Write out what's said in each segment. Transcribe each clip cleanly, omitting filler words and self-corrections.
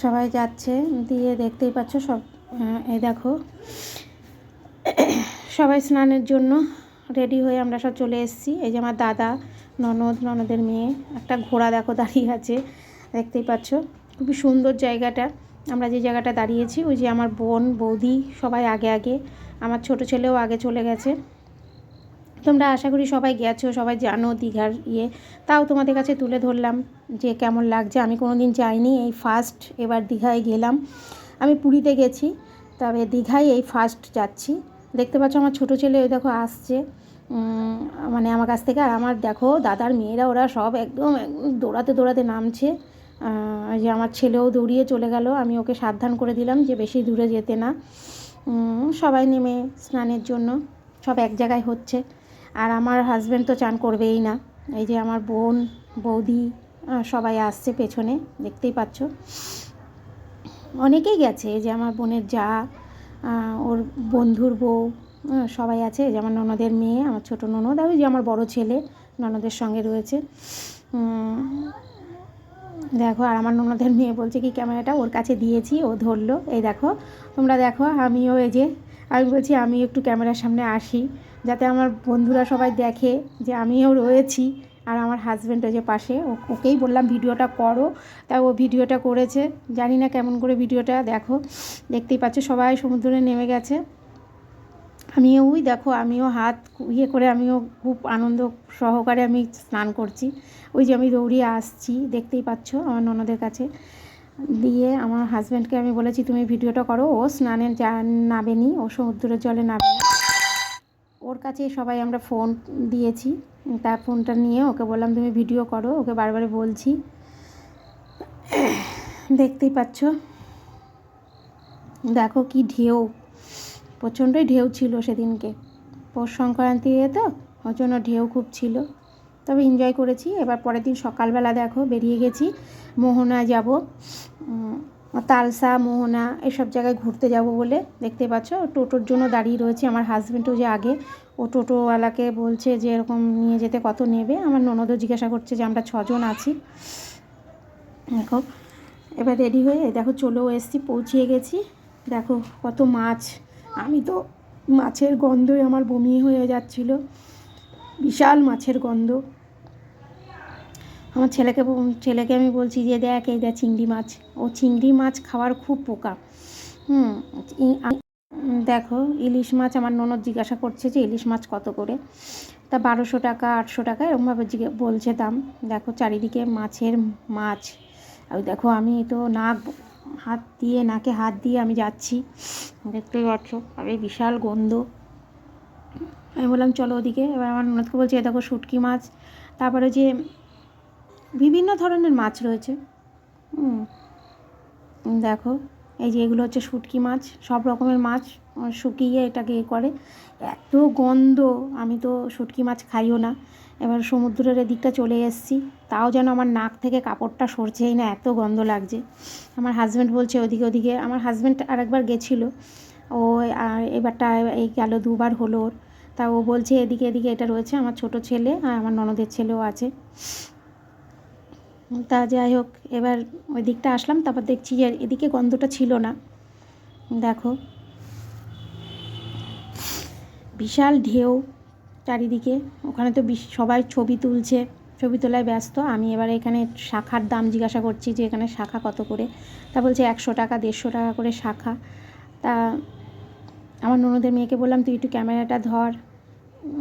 সবাই যাচ্ছে, দিয়ে দেখতেই পাচ্ছ সব। এই দেখো সবাই স্নানের জন্য রেডি হয়ে আমরা সব চলে এসেছি। এই যে আমার দাদা, ননদের মেয়ে, একটা ঘোড়া দেখো দাঁড়িয়ে আছে, দেখতেই পাচ্ছ। খুবই সুন্দর জায়গাটা। আমরা যে জায়গাটা দাঁড়িয়েছি, ওই যে আমার বোন, বৌদি সবাই আগে আগে, আমার ছোট ছেলেও আগে চলে গেছে। তোমরা আশা করি সবাই গেছো, সবাই জানো দীঘার তাও তোমাদের কাছে তুলে ধরলাম যে কেমন লাগছে। আমি কোনো দিন যাইনি, এই ফার্স্ট এবার দীঘায় গেলাম। আমি পুরীতে গেছি, তবে দীঘায় এই ফার্স্ট যাচ্ছি। দেখতে পাচ্ছ আমার ছোটো ছেলে ওই দেখো আসছে, মানে আমার কাছ থেকে। আর আমার দেখো দাদার মেয়েরা, ওরা সব একদম দৌড়াতে দৌড়াতে নামছে। যে আমার ছেলেও দৌড়িয়ে চলে গেল, আমি ওকে সাবধান করে দিলাম যে বেশি দূরে যেতে না। সবাই নেমে স্নানের জন্য সব এক জায়গায় হচ্ছে। আর আমার হাজব্যান্ড তো চান করবেই না। এই যে আমার বোন, বৌদি সবাই আসছে পেছনে, দেখতেই পাচ্ছ। অনেকেই গেছে, এই যে আমার বোনের যা, ওর বন্ধুর বউ, সবাই আছে। যে আমার ননদের মেয়ে, আমার ছোটো ননদ, আর ওই যে আমার বড় ছেলে ননদের সঙ্গে রয়েছে। দেখো, আর আমার ননদের মেয়ে বলছে কি ক্যামেরাটা ওর কাছে দিয়েছি, ও ধরলো। এই দেখো, তোমরা দেখো, আমিও এই যে আমি বলছি আমি একটু ক্যামেরার সামনে আসি, যাতে আমার বন্ধুরা সবাই দেখে যে আমিও রয়েছি। আর আমার হাজব্যান্ড ওই যে পাশে, ওকেই বললাম ভিডিওটা করো, তাই ও ভিডিওটা করেছে। জানি না কেমন করে ভিডিওটা, দেখো দেখতেই পাচ্ছ সবাই সমুদ্রে নেমে গেছে। আমিও ওই দেখো, আমিও হাত করে আমিও খুব আনন্দ সহকারে আমি স্নান করছি। ওই যে আমি দৌড়িয়ে আসছি, দেখতেই পাচ্ছ আমার ননদের কাছে। দিয়ে আমার হাজব্যান্ডকে আমি বলেছি তুমি ভিডিওটা করো। ও স্নানে নাবেনি, ও সমুদ্রের জলে নাবে না। ওর কাছে সবাই আমরা ফোন দিয়েছি, তার ফোনটা নিয়ে ওকে বললাম তুমি ভিডিও করো, ওকে বারবার বলছি। দেখতেই পাচ্ছ, দেখো কি ঢেউ, প্রচণ্ডই ঢেউ ছিল সেদিনকে। পৌষ সংক্রান্তি তো, ওর জন্য ঢেউ খুব ছিল, তবে এনজয় করেছি। এবার পরের দিন সকালবেলা দেখো বেরিয়ে গেছি, মোহনা যাব, তালসা, মোহনা এসব জায়গায় ঘুরতে যাব বলে। দেখতে পাচ্ছ টোটোর জন্য দাঁড়িয়ে রয়েছে। আমার হাজব্যান্ডও যে আগে, ও টোটোওয়ালাকে বলছে যে এরকম নিয়ে যেতে কত নেবে। আমার ননদও জিজ্ঞাসা করছে যে আমরা 6 জন আছি। দেখো এবার রেডি হয়ে দেখো চলেও এসেছি, পৌঁছিয়ে গেছি। দেখো কত মাছ, আমি তো মাছের গন্ধই আমার বমি হয়ে যাচ্ছিল, বিশাল মাছের গন্ধ। আমার ছেলেকে আমি বলছি যে দেখ এই দেখ চিংড়ি মাছ, ও চিংড়ি মাছ খাওয়ার খুব পোকা। দেখো ইলিশ মাছ, আমার ননদ জিজ্ঞাসা করছে যে ইলিশ মাছ কত করে, তা 1200 টাকা 800 টাকা এরকমভাবে বলছে দাম। দেখো চারিদিকে মাছের মাছ। আর দেখো আমি তো নাকে হাত দিয়ে আমি যাচ্ছি, দেখতেই পাচ্ছ, আর এই বিশাল গন্ধ। আমি বললাম চলো ওদিকে। এবার আমার ননদকে বলছি দেখো শুটকি মাছ, তারপরে যে বিভিন্ন ধরনের মাছ রয়েছে। দেখো এই যে এগুলো হচ্ছে শুটকি মাছ, সব রকমের মাছ শুকিয়ে এটাকে করে, এত গন্ধ। আমি তো শুটকি মাছ খাইও না। এবার সমুদ্রের এদিকটা চলে এসেছি, তাও যেন আমার নাক থেকে কাপড়টা সরছেই না, এত গন্ধ লাগছে। আমার হাজব্যান্ড বলছে ওদিকে। আমার হাজব্যান্ড আরেকবার গেছিলো, ও আর এবারটা এই গেল 2বার হলো ওর। তা ও বলছে এদিকে এটা রয়েছে। আমার ছোট ছেলে আর আমার ননদের ছেলেও আছে। তা যাই হোক, এবার ওই দিকটা আসলাম, তারপর দেখছি যে এদিকে গন্ধটা ছিল না। দেখো বিশাল ঢেউ চারিদিকে, ওখানে তো সবাই ছবি তুলছে, ছবি তোলায় ব্যস্ত। আমি এবার এখানে শাখার দাম জিজ্ঞাসা করছি যে এখানে শাখা কত করে, তা বলছে 100 টাকা 150 টাকা করে শাখা। তা আমার ননদের মেয়েকে বললাম তুই একটু ক্যামেরাটা ধর,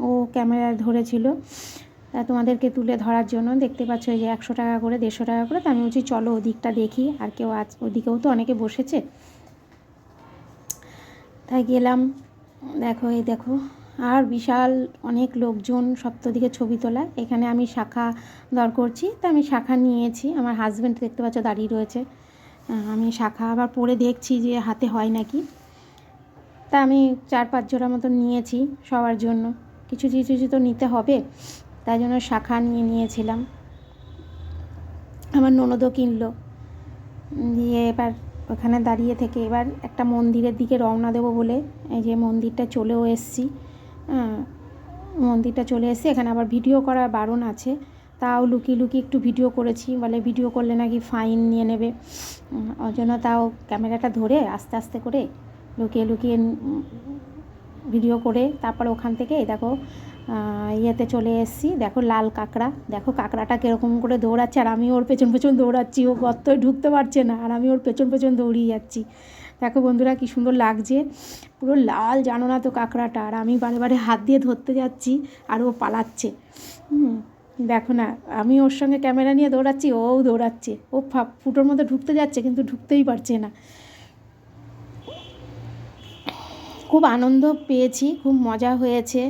ও ক্যামেরা ধরেছিল, তা তোমাদেরকে তুলে ধরার জন্য। দেখতে পাচ্ছ এই যে 100 টাকা করে 150 টাকা করে। তা আমি বলছি চলো ওদিকটা দেখি, আর কেউ আছে ওদিকেও তো অনেকে বসেছে। তাই গেলাম, দেখো এই দেখো, আর বিশাল অনেক লোকজন, সপ্তদিকে ছবি তোলা। এখানে আমি শাখা দর করছি, তা আমি শাখা নিয়েছি। আমার হাজব্যান্ড দেখতে পাচ্ছ দাঁড়িয়ে রয়েছে। আমি শাখা আবার পরে দেখছি যে হাতে হয় নাকি। তা আমি 4-5 জোড়া মতো নিয়েছি সবার জন্য, কিছু তো নিতে হবে, তাই জন্য শাখা নিয়েছিলাম। আমার ননদও কিনলো। দিয়ে এবার ওখানে দাঁড়িয়ে থেকে এবার একটা মন্দিরের দিকে রওনা দেবো বলে, এই যে মন্দিরটা চলেও এসেছি। মন্দিরটা চলে এসেছি, এখানে আবার ভিডিও করা বারণ আছে, তাও লুকিয়ে লুকিয়ে একটু ভিডিও করেছি, বলে ভিডিও করলে নাকি ফাইন নিয়ে নেবে, ওই জন্য তাও ক্যামেরাটা ধরে আস্তে আস্তে করে লুকিয়ে লুকিয়ে ভিডিও করে তারপর ওখান থেকে দেখো ইয়েতে চলে এসেছি। দেখো লাল কাঁকড়া, দেখো কাঁকড়াটা কীরকম করে দৌড়াচ্ছে, আর আমি ওর পেছন পেছন দৌড়াচ্ছি, ও গর্তই ঢুকতে পারছে না আর আমি ওর পেছন পেছন দৌড়িয়ে যাচ্ছি। দেখো বন্ধুরা কী সুন্দর লাগছে, পুরো লাল, জানো না তো কাঁকড়াটা, আর আমি বারে বারে হাত দিয়ে ধরতে যাচ্ছি আর ও পালাচ্ছে। দেখো না, আমি ওর সঙ্গে ক্যামেরা নিয়ে দৌড়াচ্ছি, ওও দৌড়াচ্ছে, ও ফুটোর মধ্যে ঢুকতে যাচ্ছে কিন্তু ঢুকতেই পারছে না। খুব আনন্দ পেয়েছি, খুব মজা হয়েছে।